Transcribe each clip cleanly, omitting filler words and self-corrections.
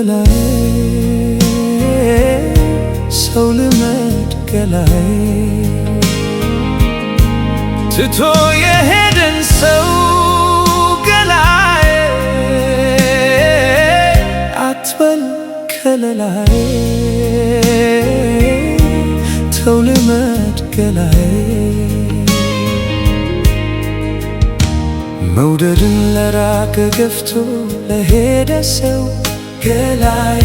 ገላዬ ሰው ልመድ ገላዬ ትቶ የሄደን ሰው ገላዬ አትበል ከለላዬ ተው ልመድ ገላዬ መውደድን ለራቀ ገፍቶ ለሄደ ሰው ገላዬ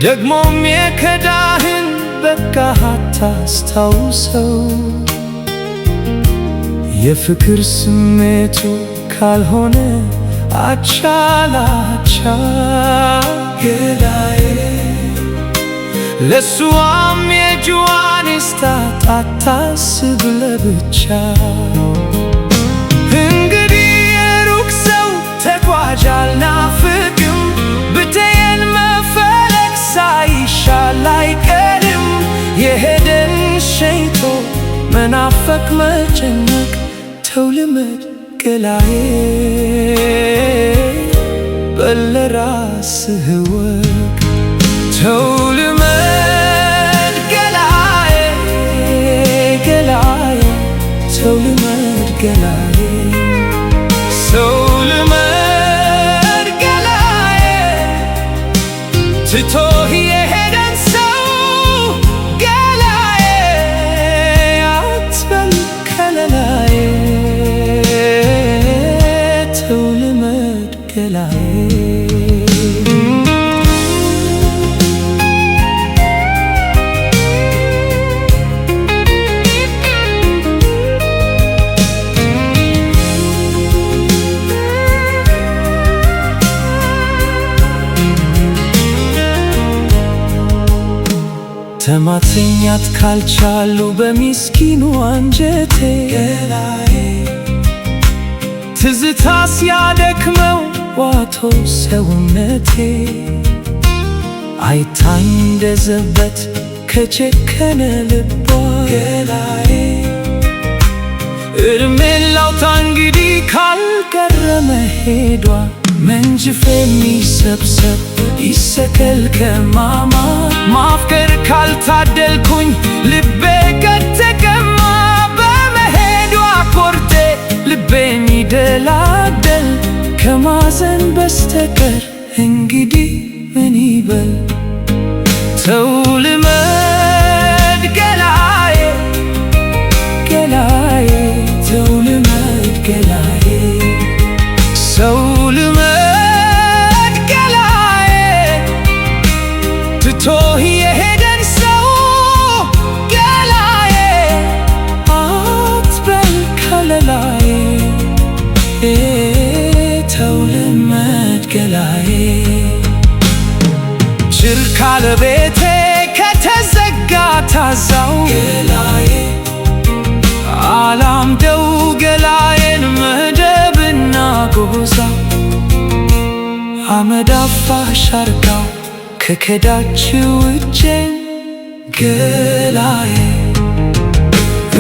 ደግሞም የከዳህን በቃ አታስታውሰው የፍቅር ስሜቱ ካልሆነ አቻ ላቻ ገላዬ ለሷም የጅዋን ስታት አታስብ ለብቻ እንግዲህ የሩቅ ሰው ተጓዥ አልናፍቅም ብትየን መፈለግ ሳይሻል አይቀርም የሄደን ሸኝቶ መናፈቅ መጨነቅ ተው ልመድ ገላዬ በል ለራስህ እወቅ ተው ልመድ ገላዬ ገላዬ ተው ልመድ ገላዬ ሰው ልመድ ገላዬ ትቶ የሄደን ሰው ገላዬ አትበል ከለላዬ ተው ልመድ ገላዬ ተማትኛት ካልቻሉ በሚስኪኑ አንጀቴ ገላዬ ትዝታ ሲያደክመው ዋቶ ሰውነቴ አይታኝ እንደዘበት ከጨከነ ልቧ ገላዬ እድሜን ላውጣ እንግዲህ ካልቀረ መሄዷ መንጅፌ የሚሰብሰብ ይሰቀል ከማማ ማፍቀር ካልታደልኩኝ ልቤ ከተቀማ በመሄዷ ኮርቴ ልቤ የሚደላደል ከማዘን በስተቀር እንግዲህ ምን ይበል ተው ልመድ ገላዬ ገላዬ ተው ልመድ ገላዬ ሰው ልመድ ገላዬ ትቶ የሄደን ሰው ገላዬ አትበል ከለላዬ ተው ልመድ ገላዬ ጭር ካለ ቤቴ ከተዘጋ ታዛው ገላዬ አላምደው ገላዬን መደብና ጎዛ አመድ አፋሽ አርጋው ከከዳችው እጄን ገላዬ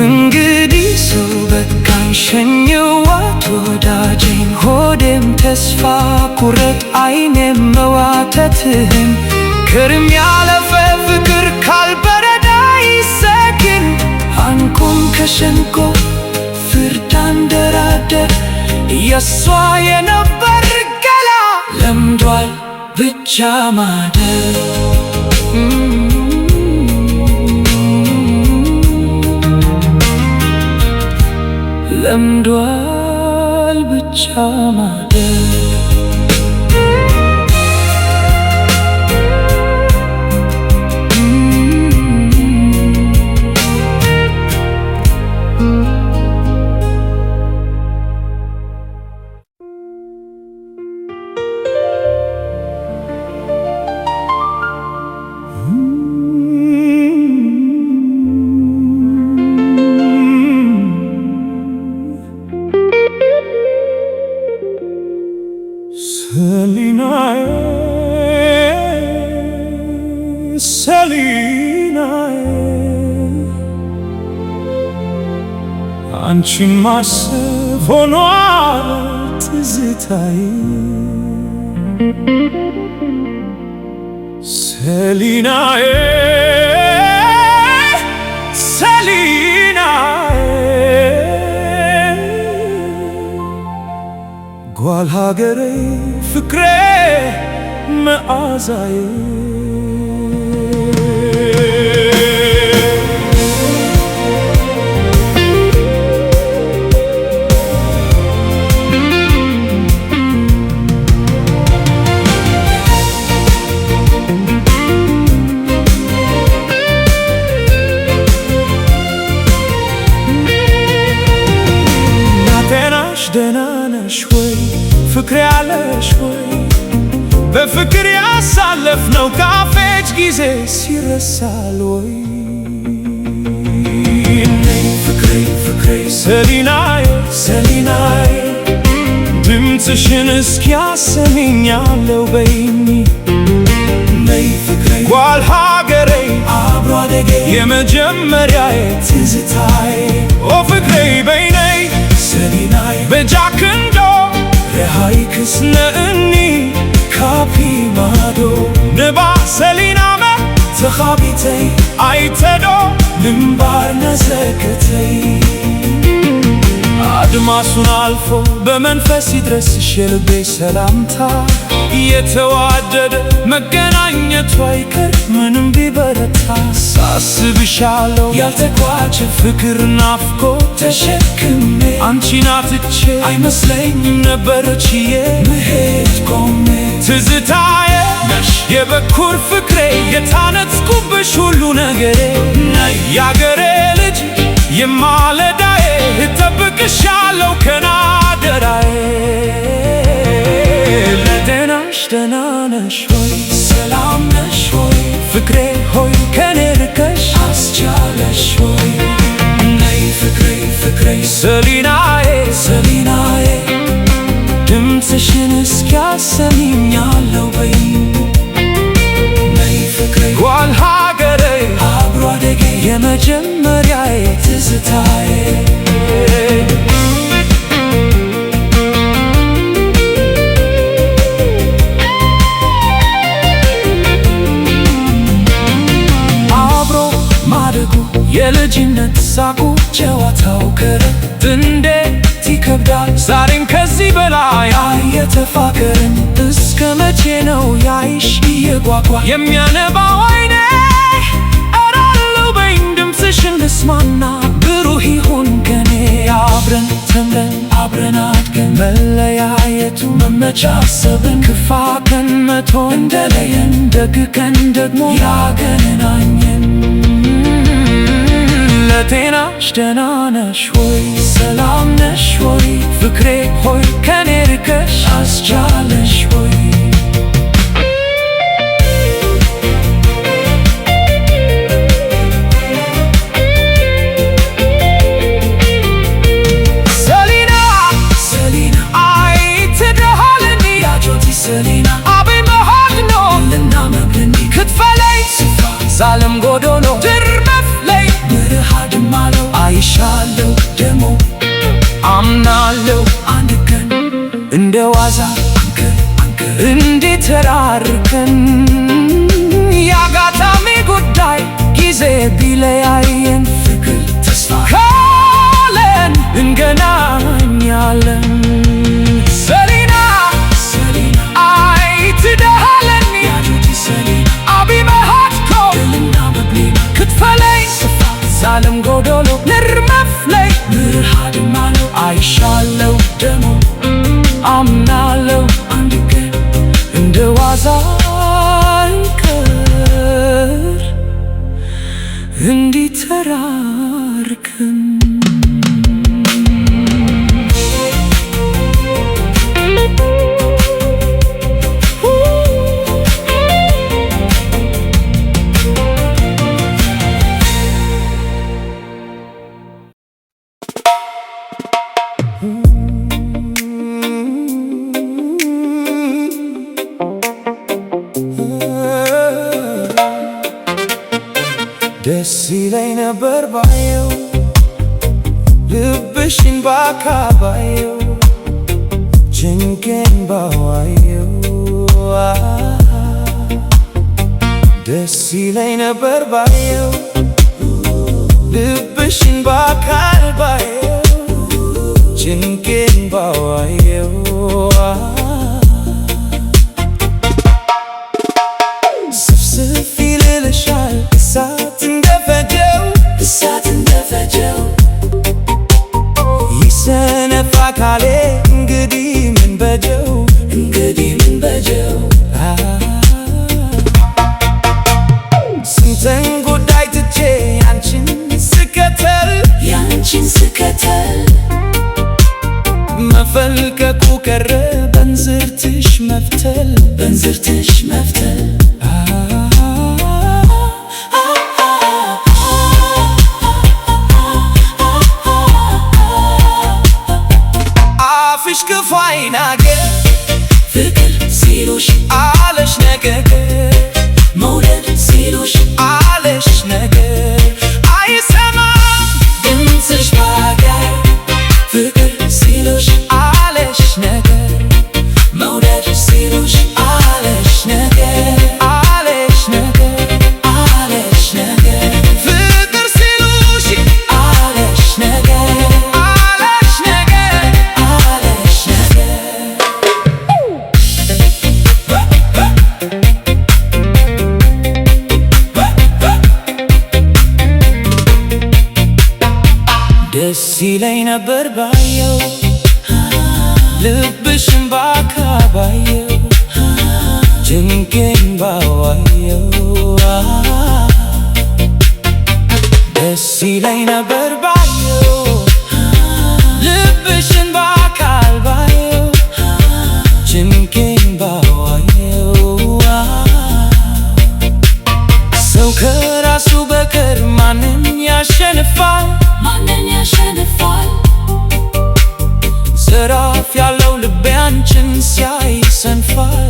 እንግዲህ ሰው በቃኝ ሸኝዋት ወዳጄን ሆዴም ተስፋ ቁረጥ አይኔም መዋተትህን ክርም ያለፈ ፍቅር ካልበረዳ ይሰክን አንቁም ከሸንቆ ፍርድ አንደራደር የሷ የነበር ገላ ለምዷል ብቻ ማደር ለምዷል ብቻ ማደር አንቺን ማሰብ ሆኗል ትዝታዬ ሰሊናዬ ሰሊናዬ ጓል ሀገሬ ፍቅሬ መዓዛዬ ደህና ነሽ ወይ ፍቅሬ ያለሽ ወይ በፍቅር ያሳለፍነው ካፌች ጊዜ ሲረሳል ወይ ፍቅሬ ፍቅሬ ሰሊናዬ ሰሊናዬ ድምፅሽን እስኪያሰሚኛለው በይኝ ነይ ፍቅሬ ጓል ሀገሬ አብሮ አደጌ የመጀመሪያዬ ትዝታዬ ኦ ፍቅሬ በይ ነይ ሰሊናዬ በጃክንዶ ረሃይክስ ነእኒ ካፒ ማዶ ንባ ሰሊናመ ተኻቢተይ አይተዶ ልምባር ነዘከተይ አድማሱን አልፎ በመንፈስ ይድረስሽ የልቤ ሰላምታ የተዋደደ መገናኘቱ አይቀር ምንም ቢበረታ ሳስብሻለሁ ያልተቋጨ ፍቅር ናፍቆ ተሸክሜ አንቺን አጥቼ አይመስለኝም ነበር ችዬ መሄድ ቆሜ ትዝታዬ ነሽ የበኩር ፍቅሬ የታነጽኩብሽ ሁሉ ነገሬ ነይ ያገሬ ልጅ የማለዳዬ እጠብቅሻለሁ ከናደራዬ ለደናሽ ደህና ነሽ ሆይ ሰላም ነሽ ሆይ ፍቅሬ ሆይ ከኔ ርቀሽ አስቻለሽ ሆይ ነይ ፍቅሬ ፍቅሬ ሰሊናዬ ሰሊናዬ ድምፅሽን እስኪያሰሚኛለው በይኝ ነይ ፍቅሬ ጓል ሀገሬ አብሮ አደጌ የመጀመሪያዬ ትዝታዬ የልጅነት ሳቁ ጨዋታው ከረት እንዴት ይከብዳል ዛሬም ከዚህ በላይ እየተፋቀርን እስከ መቼ ነው ያይሽ እየጓጓ የሚያነባው አይኔ እራለው በይኝ ድምፅሽን ልስማና ብሩህ ይሁን ከኔ አብረን ተምረን አብረን አድገን መለያየቱ መመቻሰብን ክፋ ቀን መቶ እንደለየን ደግ ቀን ደግሞ ያገናኘን ለጤናሽ ደህና ነሽ ወይ ሰላም ነሽ ወይ ፍቅሬ ሆይ ከኔ ርቀሽ አስቻለሽ ወይ ሰሊና ሰሊና አይትደሃልኒ ያጆቲ ሰሊና አበይ መሃድኖ ልና መብልኒ ክትፈለይ ስፋ ዛለም ጎዶኖ ድርመፍለይ ምርሃድማለው አይሻለው ደሞ አምናለው አንድ ቀን እንደ ዋዛ እንዴት ተራርከን ያጋጣሚ ጉዳይ ጊዜ ቢለያየን ፍቅር ተስፋ ካለን እንገናኛለን ሰሊና ሰሊና አይትደሃለኒ ያጆቲ ሰሊና አቢ መሃድኮ ድልና መብሊና ክትፈለይ ስፋ ዛለም ጎዶሎ ንርመፍለይ ምርሃድማለው አይሻለው ደሞ አምናለው አንድ ቀን እንደ ዋዛ አይቀር እንዲተራርከን ደስ ይለኝ ነበር ባየው ልብሽን ባካባየው ጭንቄን ባዋየው ደስ ይለኝ ነበር ባየው ልብሽን በአካል ባየው ጭንቄን ባዋየው ስፍስፍ ይልልሻል እሳት እንደፈጀው ይሰነፍ አካሌ እንግዲህ ምን በጀው ስንትን ጉዳይ ትቼ ያንቺን ስከተል መፈልቀቁ ቀረ በእንዝርትሽ መፍተል አፍሽ ክፉ አይናገር ፍቅር ሲሉሽ አለሽ ነገር መውደድ ሲሉሽ አለሽ ነገር አይሰማም ድምፅሽ ባገር ፍቅር ሲሉሽ አለሽ ነገር መውደድ ሲሉሽ አለሽ ነገር ፍቅር ሲሉሽ አለሽ ነገር ደስ ይለኝ ነበር ባየው ልብሽን በአካል ባየው ጭንቄን ባዋየው ደስ ይለኝ ነበር ባየው ልብሽን በአካል ባየው ጭንቄን ባዋየው ሰው ከራሱ በቀር ማንን ያሸንፋል? ዘራፍ ያለው ልቤ አንቺን ሲያይ ይሰንፋል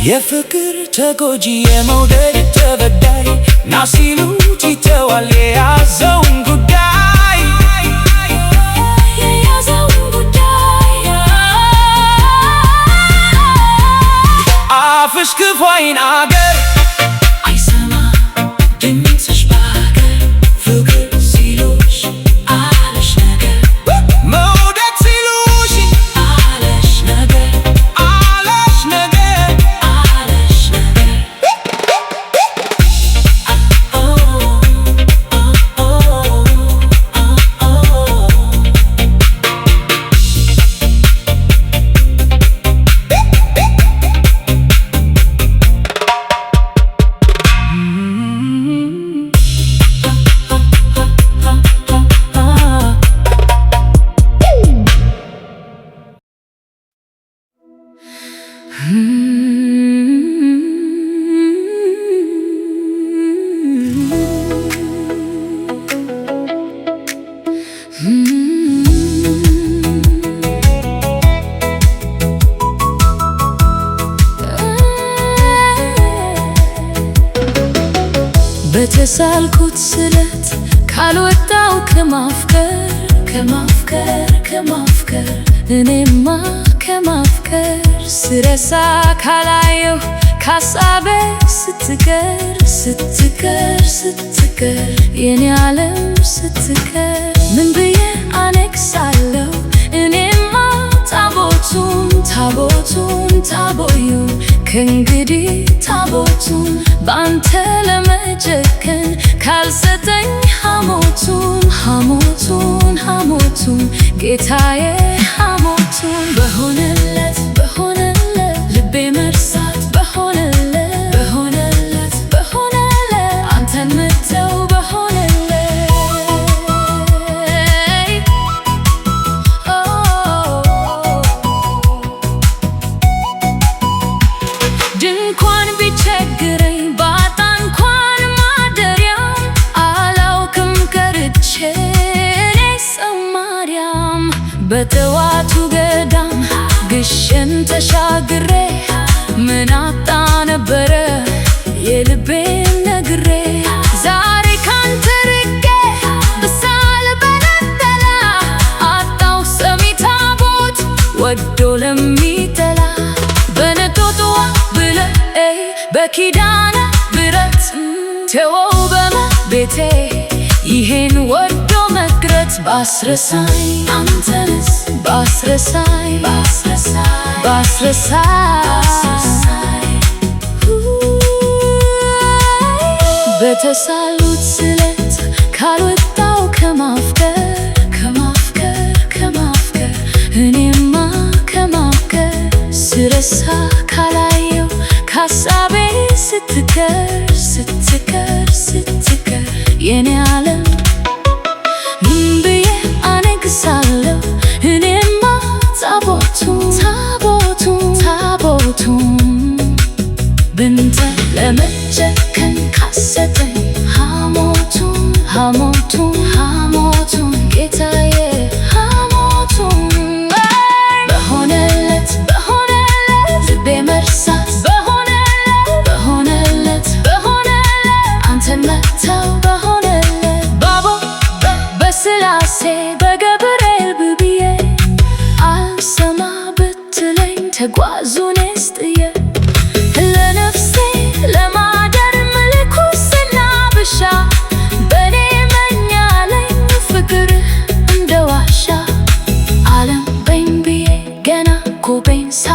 የፍቅር ተጎጂ የመውደድ ተበዳይ ና ሲሉት ይተዋል የያዘውን ጉዳይ አፍሽ ክፉ አይናገር አይሰማ ድምፅሽ ባገር ፍቅር ሲሉሽ አለሽ ነገር መውደድ ሲሉሽ አለሽ ነገር በተሳልኩት ስለት ካልወጣው ከማፍቀር እኔማ ከማፍቀር ስረሳ ካላየሁ ካሳቤ ስትቀር የኔ ዓለም ስትቀር ምን ብዬ አነግሳለሁ እኔማ ታቦቱን ከእንግዲህ ታቦቱን በአንተ ለመጨከን ካልሰጠኝ ሐሞቱን ጌታዬ ሐሞቱን በሆነለት ልቤ መርሳት በሆነለት አንተን መተው በሆነለት ድንኳን ቢቸግረኝ ባጣ እንኳን ማደሪያ አላውቅም ቀርቼ እኔ ሰው ማርያም በጠዋቱ ገዳም ግሸን ተሻግሬ ምን አጣ ነበረ የልቤን ነግሬ ዛሬ ካንተ ርቄ ብሳል በነጠላ አጣው ወዶ ለሚጠላ በነጦጦዋ ብለህ በኪዳነ ምሕረት ተወው በመቤቴ ይሄን ወዶ መቅረት ባስረሳኝ አንተንስ ባስረሳኝ በተሳሉት ስለት ካልወጣው ከማፍቀር እኔማ ከማፍቀር ስረሳ ካላየው ካሳቤ ስትቀር የኔ ዓለም ምን ብዬ አነግሳለሁ እኔማ ታቦቱን ብንተ ለመጨከን ካሰጠኝ ሐሞቱን ጌታዬ ሐሞቱን በሆነለት ልቤ መርሳት በሆነለት አንተን መተው በሆነለት ባቦ በስላሴ በገብርኤል ብዬ አልሰማ ብትለኝ ተጓዙኔስ ጥዬ ለነፍሴ ለማደር ምልኩስና ብሻ በኔ መኛለኝ ፍቅር እንደ ዋሻ ዓለም በኝ ብዬ ገና ጎቤን ሳ